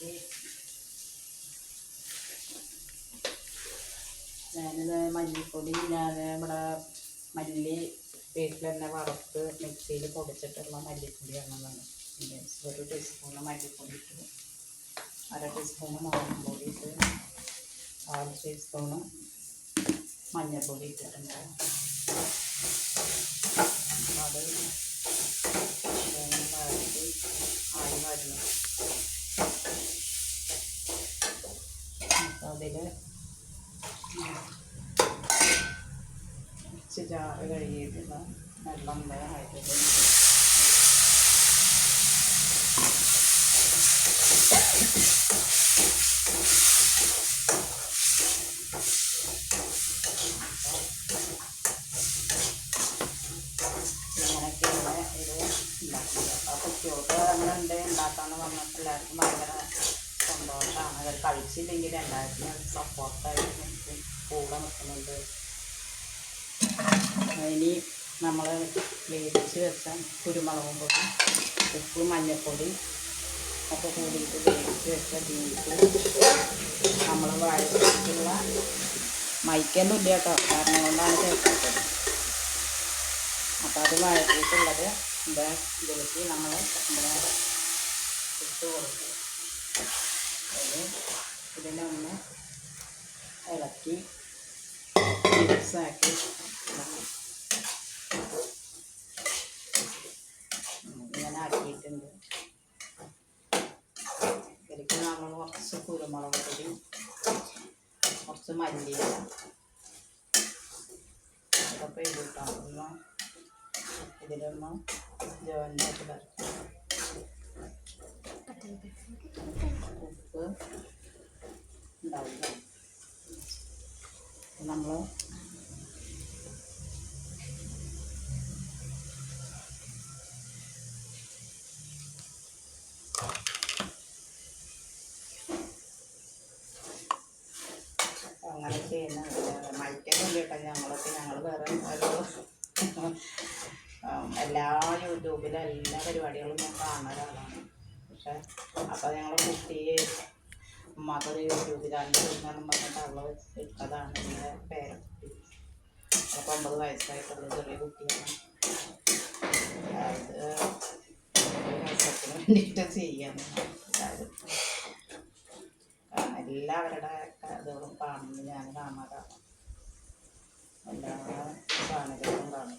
അതിലേക്ക് ഞാനിത് മല്ലിപ്പൊടി ഞാൻ ഇവിടെ മല്ലി വീട്ടിൽ തന്നെ വറുത്ത് മിക്സിയിൽ പൊടിച്ചിട്ടുള്ള മല്ലിപ്പൊടിയാണെന്നാണ്. ഒരു ടീസ്പൂണ് മല്ലിപ്പൊടി ഇട്ട്, അര ടീസ്പൂണ് മുളക് പൊടി ഇട്ട്, 1/4 ടീസ്പൂണ് മഞ്ഞൾപ്പൊടി ഇട്ടിട്ടുണ്ട്. അത് വഴറ്റി ആയി വരുന്നു. അതിൽ ചാറ് കഴുകിയിട്ടുള്ള വെള്ളം ആയിട്ടുണ്ട്. ഇങ്ങനെയൊക്കെയുള്ള ഇത് ഉണ്ടാക്കുന്നത്. അപ്പോൾ കുട്ടികൾക്ക് അങ്ങനെ ഉണ്ടാക്കാമെന്ന് പറഞ്ഞപ്പോൾ എല്ലാവർക്കും ഭയങ്കര സന്തോഷമാണ്. അത് കഴിച്ചില്ലെങ്കിൽ എല്ലാവർക്കും സപ്പോർട്ടായിട്ട് നിൽക്കും, കൂടെ നിൽക്കുന്നുണ്ട്. ഇനി നമ്മൾ വേവിച്ച് വെച്ച കുരുമുളകും പൊടി, ഉപ്പ്, മഞ്ഞൾപ്പൊടി ഒക്കെ കൂടിയിട്ട് വേവിച്ച് വെച്ച ബീഫ് നമ്മൾ വഴറ്റിയിട്ടുള്ള മൈക്കൊന്നും ഇല്ല കേട്ടോ, കാരണം കൊണ്ടാണ് ചേർക്കുന്നത്. അപ്പോൾ അത് വഴറ്റിയിട്ടുള്ളത് ഇതിലേക്ക് നമ്മൾ ഇട്ട് കൊടുക്കും. ഇതിനൊന്ന് ഇളക്കി മിക്സാക്കി ഇങ്ങനെ ആക്കിയിട്ടുണ്ട്. ഇതിലേക്ക് നമ്മൾ കുറച്ച് കുരുമുളക് പൊടി, കുറച്ച് മല്ലിയില അതൊക്കെ ഇട്ടിട്ടാണ് ഇതിലൊന്ന് ജോയിൻ്റായിട്ട് വരയ്ക്കും. ഉപ്പ് ഉണ്ടാവില്ല. നമ്മൾ അങ്ങനെ ചെയ്യുന്ന മൈക്കൊന്നും കേട്ടോ. ഞങ്ങൾ വേറെ എല്ലാ യൂട്യൂബിലും എല്ലാ പരിപാടികളും ഞാൻ കാണുന്ന ഒരാളാണ്. പക്ഷെ അപ്പോൾ ഞങ്ങൾ കുട്ടിയെ ഉമ്മാക്കൊരു യൂട്യൂബ് ചാനൽ വരുന്നതെന്ന് പറഞ്ഞിട്ട് അവൾ ഇട്ടതാണ് എൻ്റെ പേരക്കുട്ടി. അപ്പോൾ 9 വയസ്സായിട്ടുള്ള ചെറിയ കുട്ടിയാണ്. അത് രസത്തിന് വേണ്ടിയിട്ട് ചെയ്യാമെന്ന് എല്ലാവരും എല്ലാവരുടെ ഇതുകളും കാണുന്നത് ഞാൻ കാണാറാണ്. എല്ലാ ചാനലുകളും കാണും.